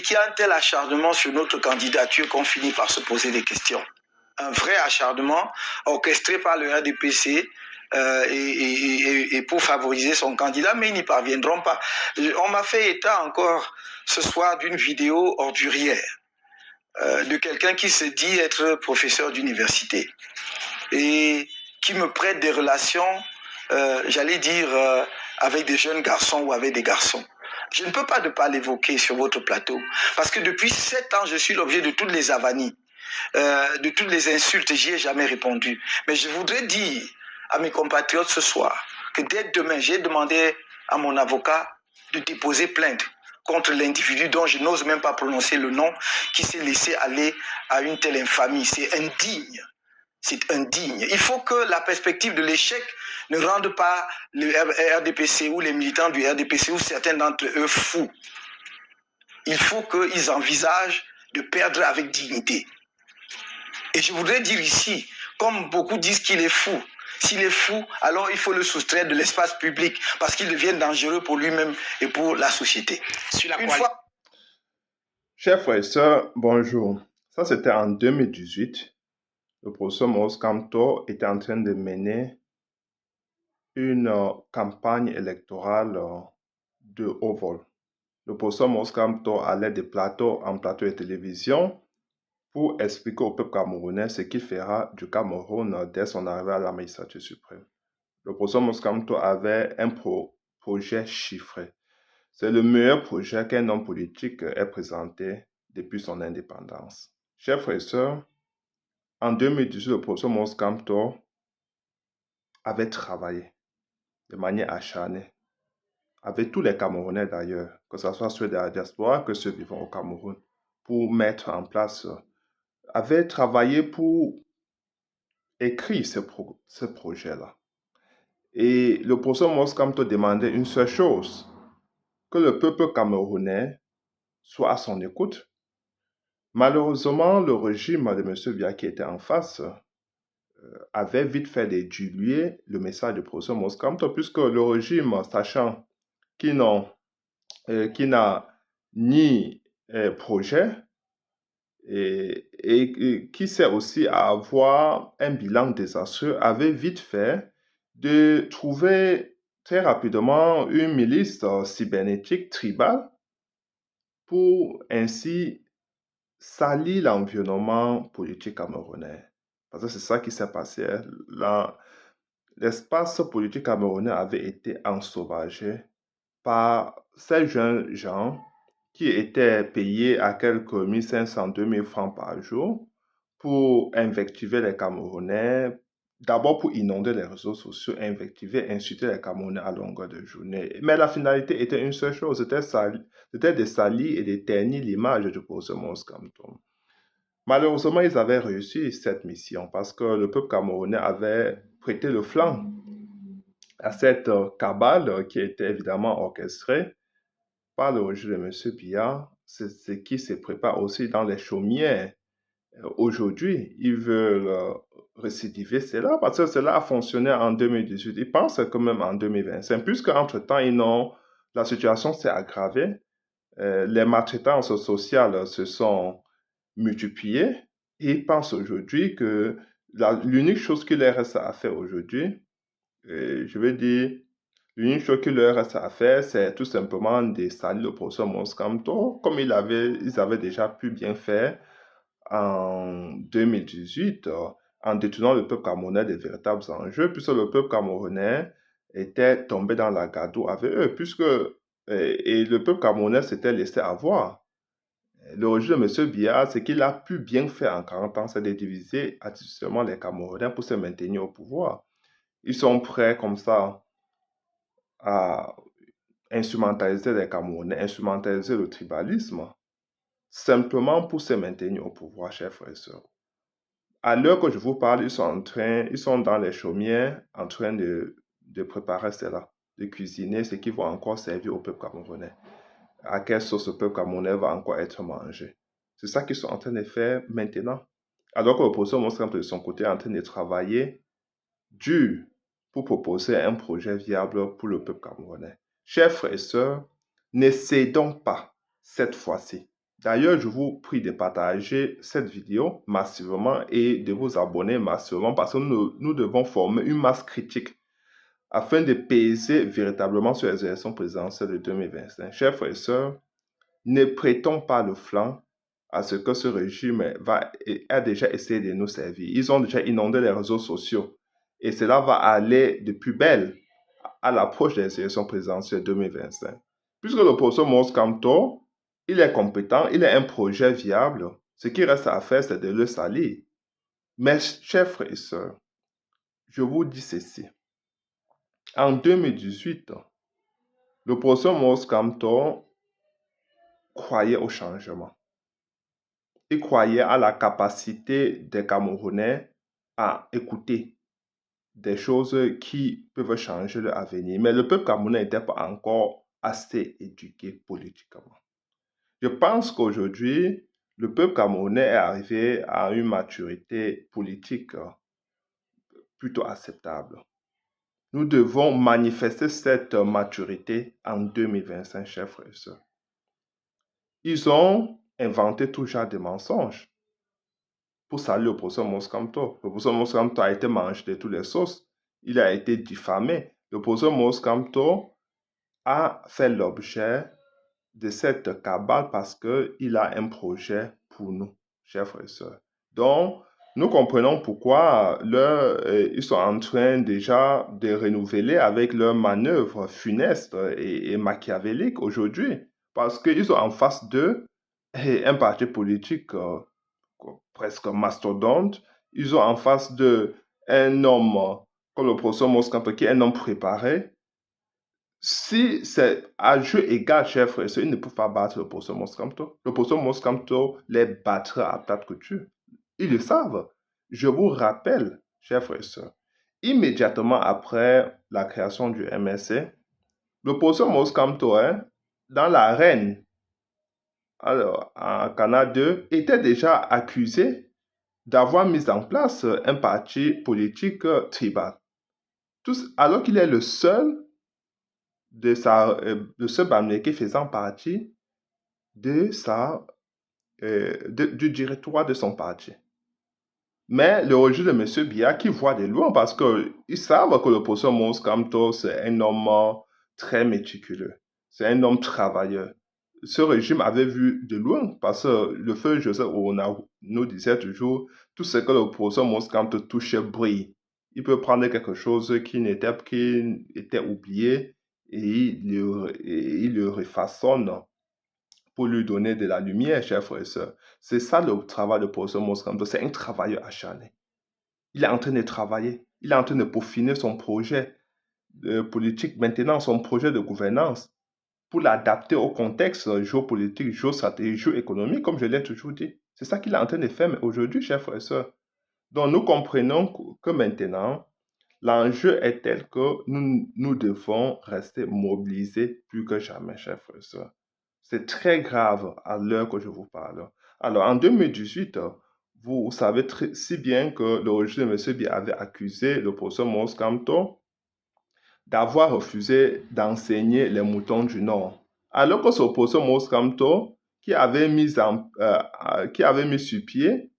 qu'il y a un tel acharnement sur notre candidature qu'on finit par se poser des questions. Un vrai acharnement orchestré par le RDPC et pour favoriser son candidat, mais ils n'y parviendront pas. On m'a fait état encore ce soir d'une vidéo ordurière de quelqu'un qui se dit être professeur d'université et qui me prête des relations, j'allais dire, avec des jeunes garçons ou avec des garçons. Je ne peux pas ne pas l'évoquer sur votre plateau, parce que depuis 7 ans, je suis l'objet de toutes les avanies, de toutes les insultes, j'y ai jamais répondu. Mais je voudrais dire à mes compatriotes ce soir que dès demain, j'ai demandé à mon avocat de déposer plainte contre l'individu dont je n'ose même pas prononcer le nom, qui s'est laissé aller à une telle infamie. C'est indigne. C'est indigne. Il faut que la perspective de l'échec ne rende pas le RDPC ou les militants du RDPC ou certains d'entre eux fous. Il faut qu'ils envisagent de perdre avec dignité. Et je voudrais dire ici, comme beaucoup disent qu'il est fou, s'il est fou, alors il faut le soustraire de l'espace public parce qu'il devient dangereux pour lui-même et pour la société. Chers frères et sœurs, bonjour. Ça, c'était en 2018. Le professeur Maurice Kamto était en train de mener une campagne électorale de haut vol. Le professeur Maurice Kamto allait de plateau en plateau de télévision pour expliquer au peuple camerounais ce qu'il fera du Cameroun dès son arrivée à la magistrature suprême. Le professeur Maurice Kamto avait un projet chiffré. C'est le meilleur projet qu'un homme politique ait présenté depuis son indépendance. Chers frères et sœurs, en 2018, le professeur Maurice Kamto avait travaillé de manière acharnée, avec tous les Camerounais d'ailleurs, que ce soit ceux de la diaspora que ceux vivant au Cameroun, pour mettre en place, avait travaillé pour écrire ce projet-là. Et le professeur Maurice Kamto demandait une seule chose, que le peuple camerounais soit à son écoute. Malheureusement, le régime de M. Biya qui était en face avait vite fait de diluer le message du professeur Maurice Kamto, puisque le régime, sachant qu'il n'a ni projet et qui sait aussi avoir un bilan désastreux, avait vite fait de trouver très rapidement une milice cybernétique tribale pour ainsi salir l'environnement politique camerounais. Parce que c'est ça qui s'est passé. L'espace politique camerounais avait été ensauvagé par ces jeunes gens qui étaient payés à quelques 1500, 2000 francs par jour pour invectiver les Camerounais, d'abord pour inonder les réseaux sociaux, invectiver, insulter les Camerounais à longueur de journée. Mais la finalité était une seule chose, c'était de salir et de ternir l'image du professeur Maurice Kamto. Malheureusement, ils avaient réussi cette mission parce que le peuple camerounais avait prêté le flanc à cette cabale qui était évidemment orchestrée par le régime de M. Biya. C'est ce qui se prépare aussi dans les chaumières. Aujourd'hui, ils veulent récidiver cela parce que cela a fonctionné en 2018. Ils pensent que même en 2025, puisque entre-temps, la situation s'est aggravée. Les maltraitances sociales se sont multipliées. Ils pensent aujourd'hui que l'unique chose qu'il leur reste à faire aujourd'hui, je veux dire, l'unique chose qu'il leur reste à faire, c'est tout simplement de salir le professeur Maurice Kamto, comme ils avaient déjà pu bien faire en 2018, en détournant le peuple camerounais des véritables enjeux, puisque le peuple camerounais était tombé dans la gadoue avec eux, et le peuple camerounais s'était laissé avoir. Le régime de M. Biya, ce qu'il a pu bien faire en 40 ans, c'est de diviser artificiellement les Camerounais pour se maintenir au pouvoir. Ils sont prêts comme ça à instrumentaliser les Camerounais, instrumentaliser le tribalisme, simplement pour se maintenir au pouvoir, chers frères et sœurs. À l'heure que je vous parle, ils sont dans les chaumières en train de préparer cela, de cuisiner ce qui va encore servir au peuple camerounais. À quelle sauce le peuple camerounais va encore être mangé. C'est ça qu'ils sont en train de faire maintenant. Alors que le professeur Maurice Kamto de son côté est en train de travailler dur pour proposer un projet viable pour le peuple camerounais. Chers frères et sœurs, ne cédons pas cette fois-ci. D'ailleurs, je vous prie de partager cette vidéo massivement et de vous abonner massivement parce que nous devons former une masse critique afin de peser véritablement sur les élections présidentielles de 2025. Chers frères et sœurs, ne prêtons pas le flanc à ce que ce régime a déjà essayé de nous servir. Ils ont déjà inondé les réseaux sociaux et cela va aller de plus belle à l'approche des élections présidentielles 2025. Puisque le professeur Mose Kamto, il est compétent, il a un projet viable, ce qui reste à faire, c'est de le salir. Mais chers frères et sœurs, je vous dis ceci. En 2018, le professeur Mose Kamto croyait au changement. Il croyait à la capacité des Camerounais à écouter des choses qui peuvent changer leur avenir. Mais le peuple camerounais n'était pas encore assez éduqué politiquement. Je pense qu'aujourd'hui, le peuple camerounais est arrivé à une maturité politique plutôt acceptable. Nous devons manifester cette maturité en 2025, chers frères et sœurs. Ils ont inventé tout genre de mensonges pour saluer le professeur Mose Kamto. Le professeur Mose Kamto a été mangé de toutes les sauces. Il a été diffamé. Le professeur Mose Kamto a fait l'objet de cette cabale parce qu'il a un projet pour nous, chers frères et sœurs. Donc, nous comprenons pourquoi ils sont en train déjà de renouveler avec leurs manœuvres funestes et machiavéliques aujourd'hui. Parce qu'ils ont en face d'eux un parti politique presque mastodonte. Ils ont en face d'eux un homme comme le professeur Mose Kamto qui est un homme préparé. Si c'est à jeu égal, chers frères et sœurs, ils ne peuvent pas battre le professeur Mose Kamto. Le professeur Mose Kamto les battra à plate couture. Ils le savent. Je vous rappelle, chers frères et sœurs, immédiatement après la création du MSC, le professeur Mose Kamto, dans l'arène, alors en Canada 2, était déjà accusé d'avoir mis en place un parti politique tribal. Alors qu'il est le seul de ce Bamileke faisant partie du directoire de son parti. Mais le rejet de M. Biya qui voit de loin parce qu'ils savent que le professeur Mose Kamto, c'est un homme très méticuleux. C'est un homme travailleur. Ce régime avait vu de loin parce que le feu Joseph Ouna nous disait toujours tout ce que le professeur Mose Kamto touche brille. Il peut prendre quelque chose qui était oublié et il le refaçonne pour lui donner de la lumière, chers frères et sœurs. C'est ça le travail de professeur Mose Kamto. C'est un travailleur acharné. Il est en train de travailler. Il est en train de peaufiner son projet politique maintenant, son projet de gouvernance, pour l'adapter au contexte géopolitique, géostratégique, géoéconomique, comme je l'ai toujours dit. C'est ça qu'il est en train de faire aujourd'hui, chers frères et sœurs. Donc, nous comprenons que maintenant, l'enjeu est tel que nous devons rester mobilisés plus que jamais, chers frères et sœurs. C'est très grave à l'heure que je vous parle. Alors, en 2018, vous savez si bien que le régime de M. Biya avait accusé le professeur Mose Kamto d'avoir refusé d'enseigner les moutons du Nord. Alors que ce professeur Mose Kamto, qui avait mis sur pied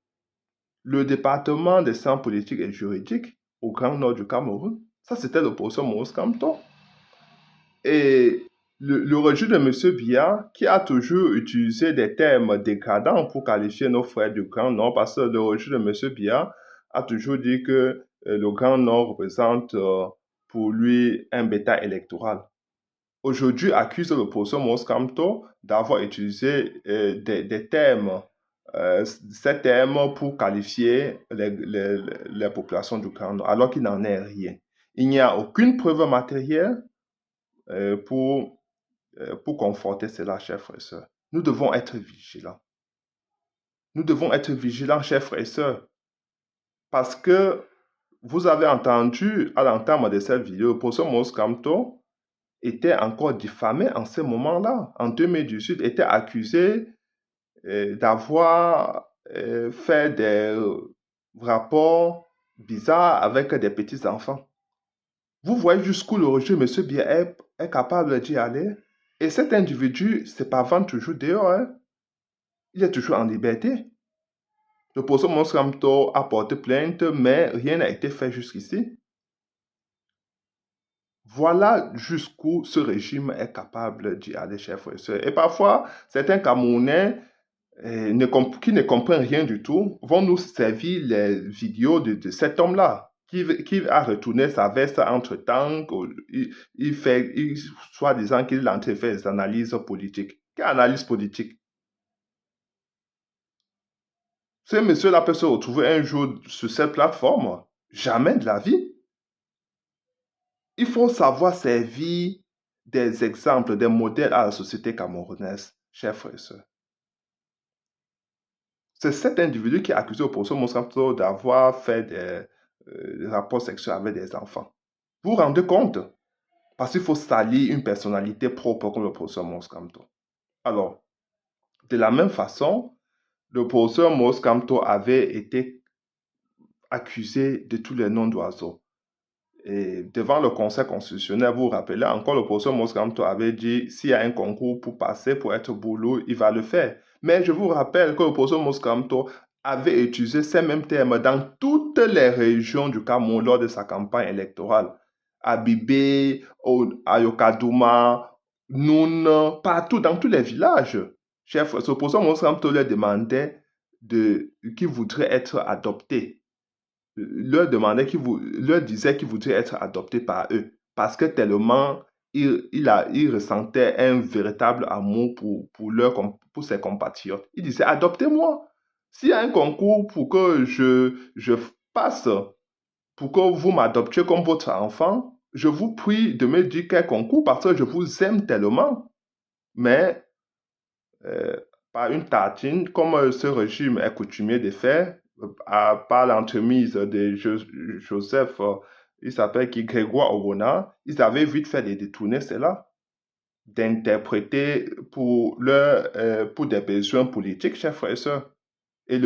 le département des sciences politiques et juridiques au Grand Nord du Cameroun, ça c'était le professeur Mose Kamto. Et le régime de M. Biya, qui a toujours utilisé des termes dégradants pour qualifier nos frères du Grand Nord, parce que le régime de M. Biya a toujours dit que le Grand Nord représente pour lui un bétail électoral. Aujourd'hui, accuse le professeur Mose Kamto d'avoir utilisé des termes, ces termes pour qualifier les populations du Grand Nord, alors qu'il n'en est rien. Il n'y a aucune preuve matérielle pour conforter cela, chers frères et sœurs. Nous devons être vigilants. Nous devons être vigilants, chers frères et sœurs, parce que vous avez entendu à l'entame de cette vidéo, le professeur Mose Kamto était encore diffamé en ce moment-là. En 2018, était accusé d'avoir fait des rapports bizarres avec des petits-enfants. Vous voyez jusqu'où le régime de M. Biya est capable d'y aller. Et cet individu se pavane toujours dehors. il est toujours en liberté. Le professeur Mons Kamto a porté plainte, mais rien n'a été fait jusqu'ici. Voilà jusqu'où ce régime est capable d'y aller, chers frères et sœurs. Et parfois, certains Camerounais qui ne comprennent rien du tout vont nous servir les vidéos de cet homme-là qui a retourné sa veste entre-temps. Soi-disant qu'il est en train de faire des analyses politiques. Quelle analyse politique? Ce monsieur-là peut se retrouver un jour sur cette plateforme. Jamais de la vie. Il faut savoir servir des exemples, des modèles à la société camerounaise, chers frères et sœurs. C'est cet individu qui a accusé le professeur Mons Kamto d'avoir fait des rapports sexuels avec des enfants. Vous vous rendez compte? Parce qu'il faut salir une personnalité propre comme le professeur Mons Kamto. Alors, de la même façon, le professeur Mons Kamto avait été accusé de tous les noms d'oiseaux. Et devant le Conseil constitutionnel, vous vous rappelez, encore le professeur Mons Kamto avait dit s'il y a un concours pour passer, pour être boulot, il va le faire. Mais je vous rappelle que le professeur Mons Kamto avait utilisé ces mêmes termes dans toutes les régions du Cameroun lors de sa campagne électorale. À Bibé, à Yokadouma, Noun, partout, dans tous les villages. Chef, le professeur Mons Kamto leur demandait qu'il voudrait être adopté. Leur disait qu'il voudrait être adopté par eux parce que tellement il ressentait un véritable amour pour ses compatriotes. Il disait, adoptez-moi. S'il y a un concours pour que je passe, pour que vous m'adoptiez comme votre enfant, je vous prie de me dire quel concours parce que je vous aime tellement. Mais par une tartine, comme ce régime est coutumier de faire, par l'entremise de Joseph, il s'appelle qui Grégoire Orona, ils avaient vite fait de détourner cela, d'interpréter pour des besoins politiques, chers frères et sœurs. Et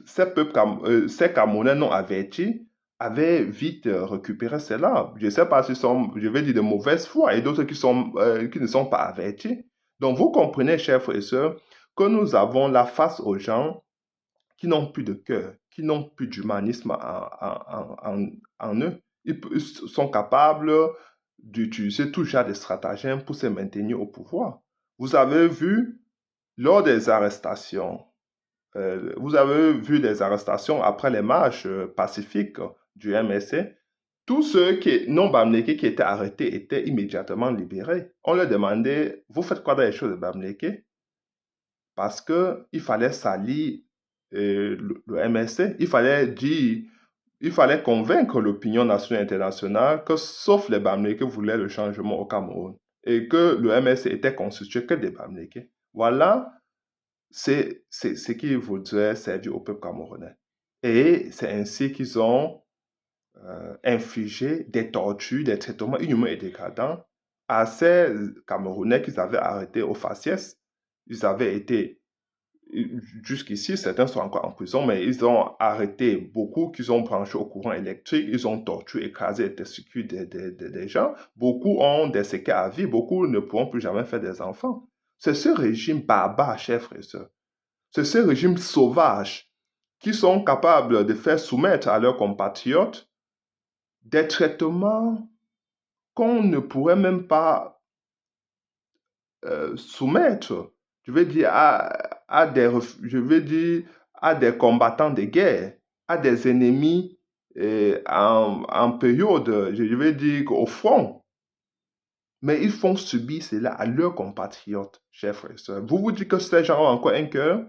ces Camerounais non avertis avaient vite récupéré cela. Je ne sais pas si je vais dire de mauvaise foi, et d'autres qui ne sont pas avertis. Donc, vous comprenez, chers frères et sœurs, que nous avons la face aux gens qui n'ont plus de cœur, qui n'ont plus d'humanisme en eux. Ils sont capables d'utiliser tout genre de stratagèmes pour se maintenir au pouvoir. Vous avez vu, lors des arrestations, vous avez vu les arrestations après les marches pacifiques du MSC. Tous ceux non-Bamileke qui étaient arrêtés étaient immédiatement libérés. On leur demandait, vous faites quoi dans les choses de Bamileke? Parce qu'il fallait salir le MSC. Il fallait convaincre l'opinion nationale et internationale que sauf les Bamileke voulaient le changement au Cameroun et que le MSC était constitué que des Bamileke. Voilà, c'est ce qui voudrait servir au peuple camerounais. Et c'est ainsi qu'ils ont infligé des tortures, des traitements inhumains et dégradants à ces Camerounais qu'ils avaient arrêtés au faciès. Ils avaient été, jusqu'ici, certains sont encore en prison, mais ils ont arrêté beaucoup qu'ils ont branché au courant électrique, ils ont torturé, écrasé les testicules des gens. Beaucoup ont des séquelles à vie, beaucoup ne pourront plus jamais faire des enfants. C'est ce régime barbare, chers frères et sœurs. C'est ce régime sauvage qui sont capables de faire soumettre à leurs compatriotes des traitements qu'on ne pourrait même pas soumettre, je veux dire, à des combattants de guerre, à des ennemis en période, je veux dire, au front. Mais ils font subir cela à leurs compatriotes, chers frères et sœurs. Vous dites que ces gens ont encore un cœur?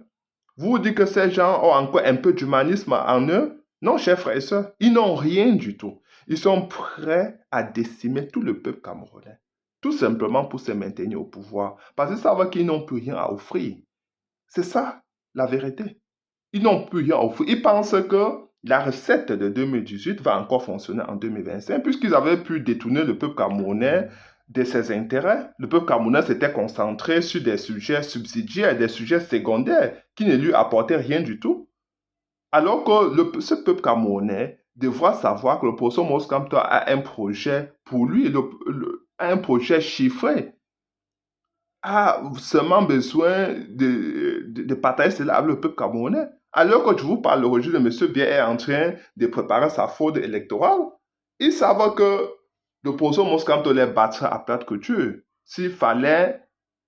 Vous dites que ces gens ont encore un peu d'humanisme en eux? Non, chers frères et sœurs, ils n'ont rien du tout. Ils sont prêts à décimer tout le peuple camerounais, tout simplement pour se maintenir au pouvoir, parce qu'ils savent qu'ils n'ont plus rien à offrir. C'est ça, la vérité. Ils n'ont plus rien à offrir. Ils pensent que la recette de 2018 va encore fonctionner en 2025, puisqu'ils avaient pu détourner le peuple camerounais de ses intérêts. Le peuple camerounais s'était concentré sur des sujets subsidiaires, des sujets secondaires qui ne lui apportaient rien du tout. Alors que ce peuple camerounais devra savoir que le professeur Mons Kamto a un projet pour lui, un projet chiffré. a seulement besoin de partager cela avec le peuple camerounais. Alors que je vous parle, le régime de M. Biya est en train de préparer sa fraude électorale. Ils savent que l'opposition Moscamto les battra à plate couture. S'il fallait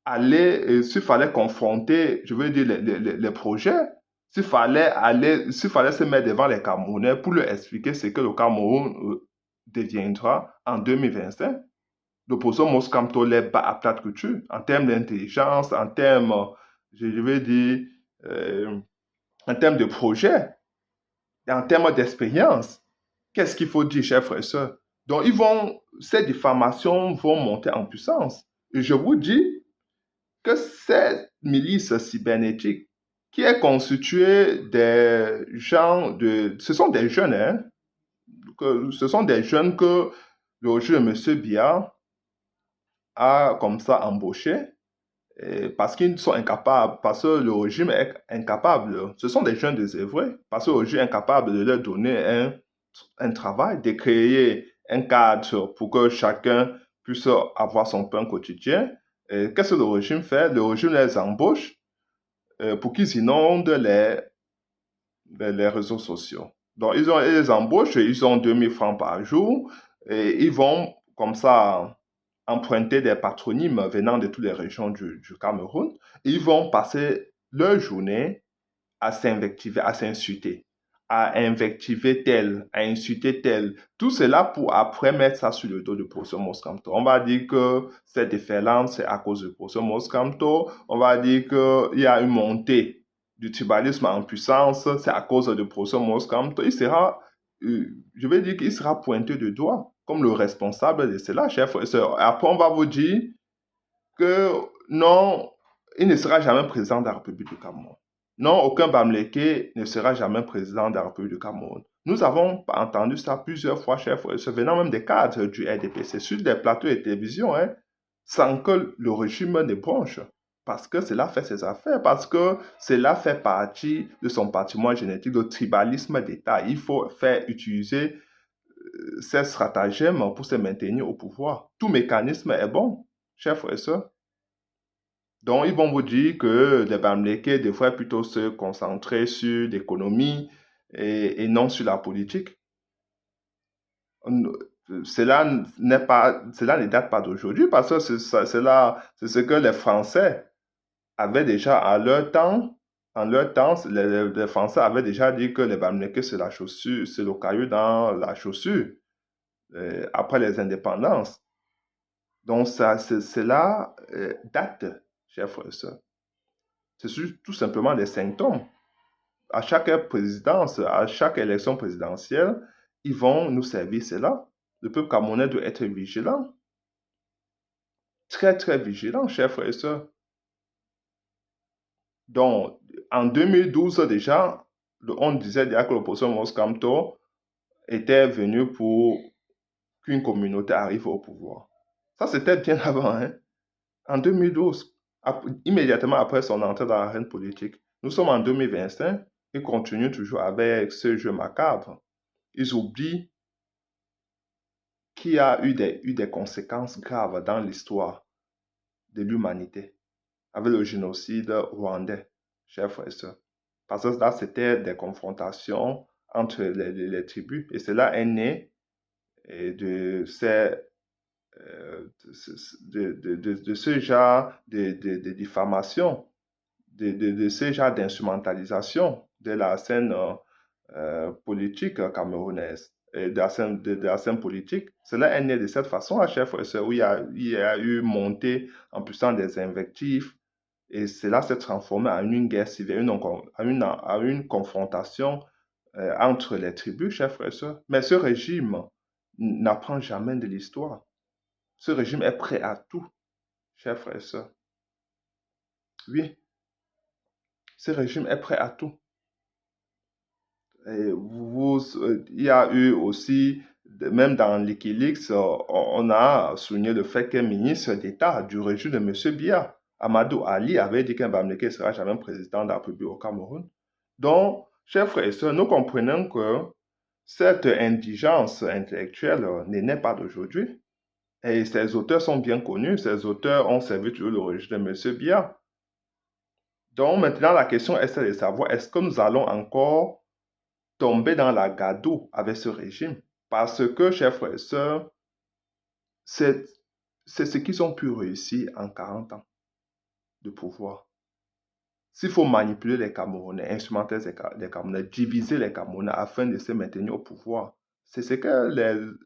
s'il fallait confronter, je veux dire, les projets, s'il fallait se mettre devant les Camerounais pour leur expliquer ce que le Cameroun deviendra en 2025, l'opposition Moscamto les bat à plate couture en termes d'intelligence, en termes, je veux dire, euh, en termes de projet, et en termes d'expérience. Qu'est-ce qu'il faut dire, chers frères et sœurs? Donc, ces diffamations vont monter en puissance. Et je vous dis que cette milice cybernétique, qui est constituée des gens ce sont des jeunes, hein, ce sont des jeunes que le régime de M. Biya a comme ça embauché parce qu'ils sont incapables, parce que le régime est incapable. Ce sont des jeunes désœuvrés, parce que le régime est incapable de leur donner un travail, de créer un cadre pour que chacun puisse avoir son pain quotidien. Qu'est-ce que le régime fait? Le régime les embauche pour qu'ils inondent les réseaux sociaux. Donc, ils les embauchent, ils ont 2000 francs par jour, et ils vont comme ça emprunter des patronymes venant de toutes les régions du Cameroun, et ils vont passer leur journée à s'invectiver, à s'insulter, à invectiver tel, à insulter tel. Tout cela pour après mettre ça sur le dos du professeur Moscamto. On va dire que cette déferlante, c'est à cause du professeur Moscamto. On va dire qu'il y a une montée du tribalisme en puissance, c'est à cause du professeur Moscamto. Je vais dire qu'il sera pointé du doigt comme le responsable de cela, chef. Après, on va vous dire que non, il ne sera jamais président de la République du Cameroun. Non, aucun Bamleke ne sera jamais président de la République du Cameroun. Nous avons entendu ça plusieurs fois, chef, venant même des cadres du RDPC sur des plateaux de télévision, hein, sans que le régime ne bronche. Parce que cela fait ses affaires, parce que cela fait partie de son patrimoine génétique, le tribalisme d'État. Il faut faire utiliser ces stratagèmes pour se maintenir au pouvoir. Tout mécanisme est bon, chers frères et sœurs. Donc, ils vont vous dire que les Bamileke devraient plutôt se concentrer sur l'économie et non sur la politique. Cela ne date pas d'aujourd'hui parce que c'est ce que les Français avaient déjà à leur temps. En leur temps, les Français avaient déjà dit que les Bamileke, c'est la chaussure, c'est le caillou dans la chaussure après les indépendances. Donc, cela date, chers frères et sœurs. C'est tout simplement des symptômes. À chaque présidence, à chaque élection présidentielle, ils vont nous servir cela. Le peuple camerounais doit être vigilant. Très, très vigilant, chers frères et sœurs. Donc, en 2012 déjà, on disait déjà que l'opposition Moscamto était venue pour qu'une communauté arrive au pouvoir. Ça, c'était bien avant, hein? En 2012, immédiatement après son entrée dans l'arène politique. Nous sommes en 2025, ils continuent toujours avec ce jeu macabre. Ils oublient qu'il y a eu des conséquences graves dans l'histoire de l'humanité, avec le génocide rwandais, chers frères et sœurs. Parce que là, c'était des confrontations entre les tribus, et cela est né de ce genre de diffamation, de ce genre d'instrumentalisation de la scène politique camerounaise, de la scène politique. Cela est né de cette façon, à chef, où il y a eu montée en puissance des invectives, et cela s'est transformé en une guerre civile, à une confrontation entre les tribus, chers frères et sœurs. Mais ce régime n'apprend jamais de l'histoire. Ce régime est prêt à tout, chers frères et sœurs. Oui, ce régime est prêt à tout. Et il y a eu aussi, même dans Wikileaks, on a souligné le fait qu'un ministre d'État du régime de M. Biya, Amadou Ali, avait dit qu'un Bamileke ne sera jamais président de la République au Cameroun. Donc, chers frères et sœurs, nous comprenons que cette indigence intellectuelle n'est pas d'aujourd'hui. Et ces auteurs sont bien connus. Ces auteurs ont servi toujours le régime de M. Biya. Donc maintenant, la question est de savoir, est-ce que nous allons encore tomber dans la gadoue avec ce régime? Parce que, chers frères et sœurs, c'est ce qu'ils ont pu réussir en 40 ans de pouvoir. S'il faut manipuler les Camerounais, instrumentaliser les Camerounais, diviser les Camerounais afin de se maintenir au pouvoir, c'est ce que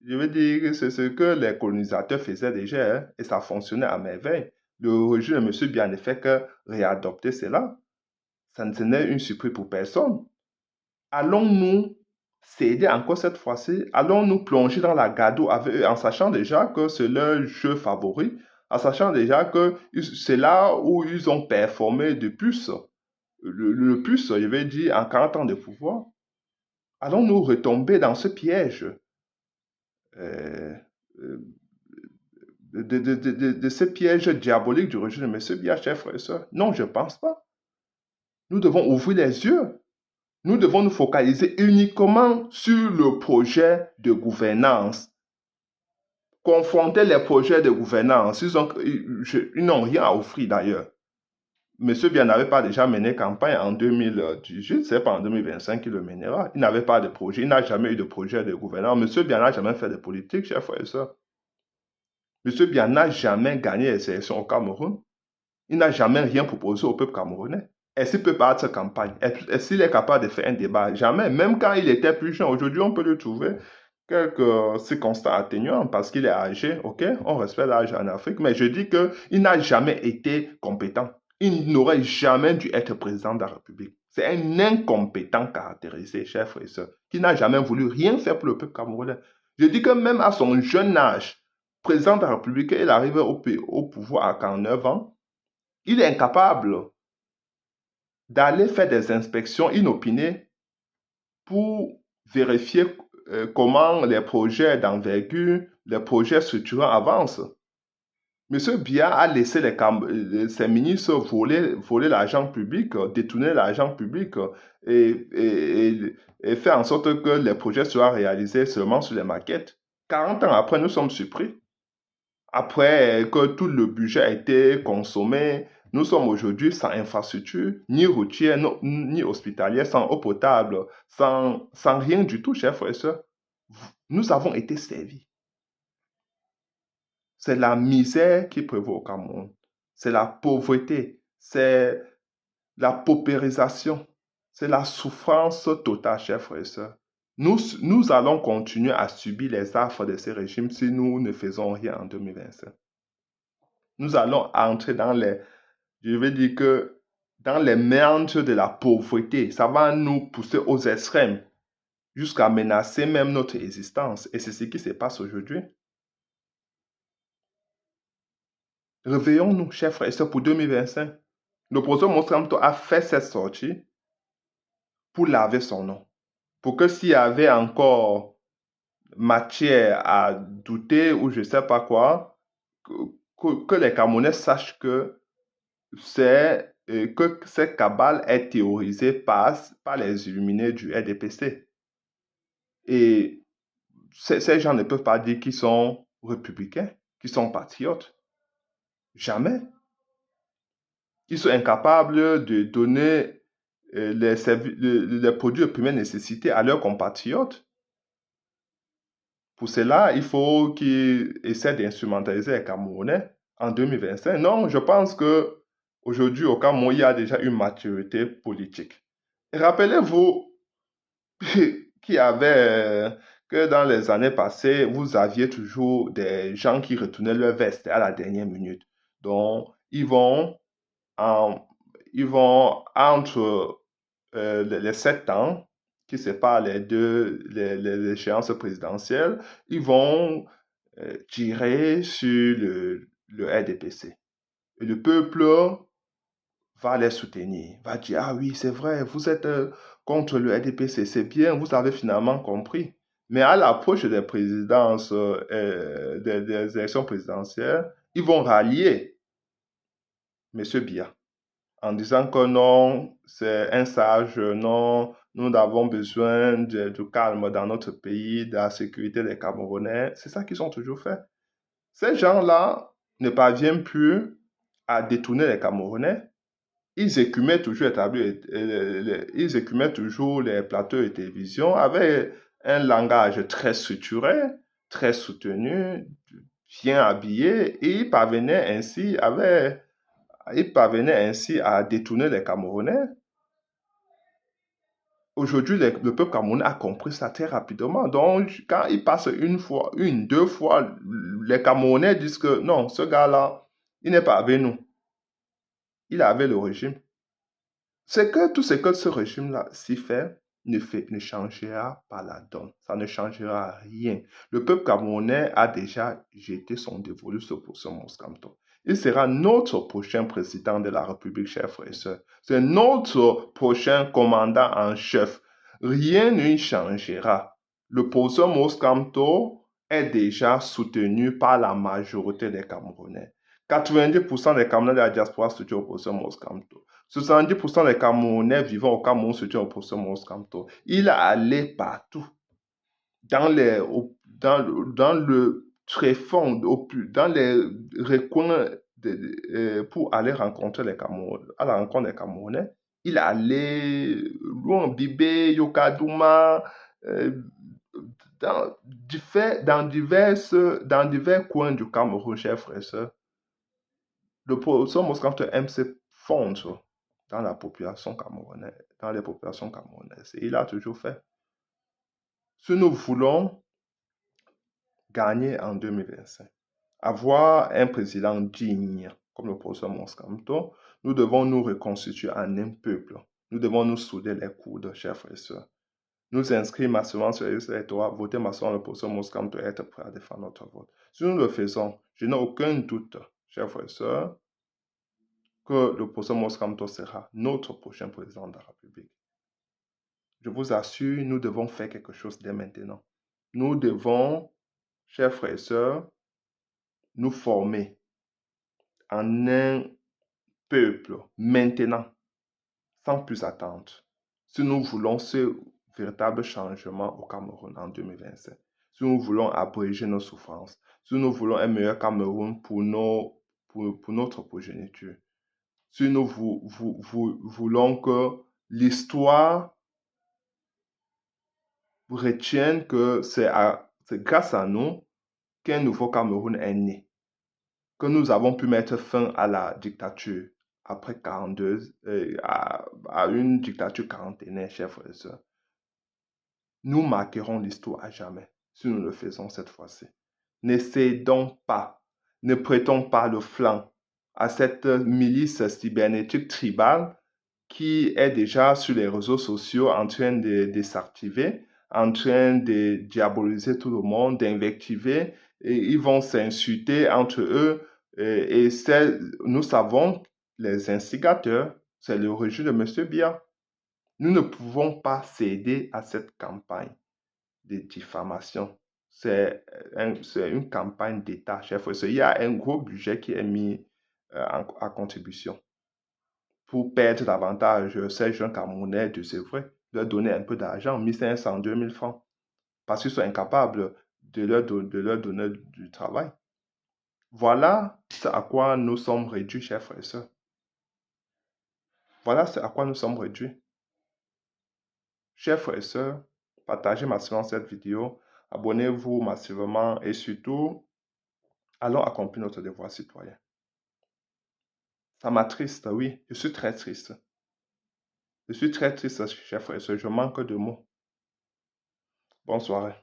je veux dire, c'est ce que les colonisateurs faisaient déjà, hein, et ça fonctionnait à merveille. Le régime de M. Biya ne fait que réadopter cela. Ça ne n'est une surprise pour personne. Allons-nous céder encore cette fois-ci? Allons-nous plonger dans la gadoue avec eux en sachant déjà que c'est leur jeu favori, en sachant déjà que c'est là où ils ont performé de plus, le plus, je vais dire, en 40 ans de pouvoir? Allons-nous retomber dans ce piège euh, euh, de ce piège diabolique du régime de M. Biya, chers frères et sœurs? Non, je ne pense pas. Nous devons ouvrir les yeux. Nous devons nous focaliser uniquement sur le projet de gouvernance. Confronter les projets de gouvernance, ils n'ont rien à offrir d'ailleurs. Monsieur Biya n'avait pas déjà mené campagne en 2018, c'est pas en 2025 qu'il le mènera. Il n'avait pas de projet, il n'a jamais eu de projet de gouvernance. Monsieur Biya n'a jamais fait de politique, chers frères et sœurs. Monsieur Biya n'a jamais gagné les élections au Cameroun. Il n'a jamais rien proposé au peuple camerounais. Est-ce qu'il peut battre campagne? Est-ce qu'il est capable de faire un débat? Jamais. Même quand il était plus jeune, aujourd'hui, on peut lui trouver quelques circonstances atténuantes parce qu'il est âgé. OK, on respecte l'âge en Afrique, mais je dis qu'il n'a jamais été compétent. Il n'aurait jamais dû être président de la République. C'est un incompétent caractérisé, chers frères et sœurs, qui n'a jamais voulu rien faire pour le peuple camerounais. Je dis que même à son jeune âge, président de la République, il arrive au pouvoir à 49 ans, il est incapable d'aller faire des inspections inopinées pour vérifier comment les projets d'envergure, les projets structurants avancent. Monsieur Biya a laissé ses ministres voler l'argent public, détourner l'argent public et faire en sorte que les projets soient réalisés seulement sur les maquettes. 40 ans après, nous sommes surpris. Après que tout le budget a été consommé, nous sommes aujourd'hui sans infrastructure, ni routière, ni hospitalière, sans eau potable, sans rien du tout, chers frères et sœurs. Nous avons été servis. C'est la misère qui prévaut au Cameroun. C'est la pauvreté. C'est la paupérisation. C'est la souffrance totale, chers frères et sœurs. Nous allons continuer à subir les affres de ces régimes si nous ne faisons rien en 2025. Nous allons entrer je vais dire que dans les méandres de la pauvreté. Ça va nous pousser aux extrêmes jusqu'à menacer même notre existence. Et c'est ce qui se passe aujourd'hui. Réveillons-nous, chers frères et sœurs, pour 2025. Le professeur Mostramto a fait cette sortie pour laver son nom. Pour que s'il y avait encore matière à douter ou je ne sais pas quoi, que les Camerounais sachent que cette cabale est théorisée par les illuminés du RDPC. Et ces gens ne peuvent pas dire qu'ils sont républicains, qu'ils sont patriotes. Jamais. Ils sont incapables de donner les produits de première nécessité à leurs compatriotes. Pour cela, il faut qu'ils essaient d'instrumentaliser les Camerounais en 2025. Non, je pense que aujourd'hui, au Cameroun, il y a déjà une maturité politique. Et rappelez-vous que dans les années passées, vous aviez toujours des gens qui retournaient leur veste à la dernière minute. Donc, ils vont entre les 7 ans qui séparent les échéances présidentielles, ils vont tirer sur le RDPC. Et le peuple va les soutenir, va dire, ah oui, c'est vrai, vous êtes contre le RDPC, c'est bien, vous avez finalement compris. Mais à l'approche des présidences, des élections présidentielles, ils vont rallier M. Biya en disant que non, c'est un sage, non, nous avons besoin du calme dans notre pays, de la sécurité des Camerounais. C'est ça qu'ils ont toujours fait. Ces gens-là ne parviennent plus à détourner les Camerounais. Ils écumaient toujours ils écumaient toujours les plateaux de télévision avec un langage très structuré, très soutenu, bien habillé, et ils parvenaient ainsi à détourner les Camerounais. Aujourd'hui, le peuple camerounais a compris ça très rapidement. Donc, quand il passe une fois, deux fois, les Camerounais disent que non, ce gars-là, il n'est pas avec nous. Il est avec le régime. C'est que tout ce que ce régime-là s'y fait ne changera pas la donne. Ça ne changera rien. Le peuple camerounais a déjà jeté son dévolu sur Mose Kamto. Il sera notre prochain président de la République, chers frères et sœurs. C'est notre prochain commandant en chef. Rien ne changera. Le professeur Mose Kamto est déjà soutenu par la majorité des Camerounais. 90% des Camerounais de la diaspora soutiennent le professeur Mose Kamto. 70% des Camerounais vivant au Cameroun soutiennent le professeur Mose Kamto. Il est allé partout, dans le tréfonds, dans les recoins pour aller rencontrer les Camerounais, à la rencontre des Camerounais. Il est allé loin, Bibé, Yokadouma, dans divers coins du Cameroun, chers frères et sœurs. Le professeur Mose Kamto aime se fondre dans la population camerounaise, dans les populations camerounaises. Et il a toujours fait. Si nous voulons gagner en 2025, avoir un président digne comme le professeur Mose Kamto, nous devons nous reconstituer en un peuple. Nous devons nous souder les coudes, chers frères et sœurs. Nous inscrire massivement sur les listes électorales, voter massivement le professeur Mose Kamto et être prêt à défendre notre vote. Si nous le faisons, je n'ai aucun doute, chers frères et sœurs, que le professeur Mose Kamto sera notre prochain président de la République. Je vous assure, nous devons faire quelque chose dès maintenant. Nous devons, chers frères et sœurs, nous former en un peuple maintenant, sans plus attendre, si nous voulons ce véritable changement au Cameroun en 2025, si nous voulons abréger nos souffrances, si nous voulons un meilleur Cameroun pour notre progéniture, si nous voulons que l'histoire retienne que c'est grâce à nous qu'un nouveau Cameroun est né, que nous avons pu mettre fin à la dictature après 42, à une dictature quarantenaire, chers frères et sœurs. Nous marquerons l'histoire à jamais si nous le faisons cette fois-ci. Ne cédons pas, ne prêtons pas le flanc à cette milice cybernétique tribale qui est déjà sur les réseaux sociaux en train de s'activer, en train de diaboliser tout le monde, d'invectiver, et ils vont s'insulter entre eux. Et nous savons, les instigateurs, c'est le régime de M. Biya. Nous ne pouvons pas céder à cette campagne de diffamation. C'est une campagne d'État, chef. Il y a un gros budget qui est mis à contribution pour perdre davantage ces jeunes Camerounais de s'œuvrer, leur donner un peu d'argent, 1500, 2000 francs, parce qu'ils sont incapables de leur donner du travail. Voilà ce à quoi nous sommes réduits, chers frères et sœurs. Voilà ce à quoi nous sommes réduits. Chers frères et sœurs, partagez massivement cette vidéo, abonnez-vous massivement et surtout, allons accomplir notre devoir citoyen. Ça m'attriste, oui, je suis très triste. Je suis très triste, chers frères et sœurs, je manque de mots. Bonne soirée.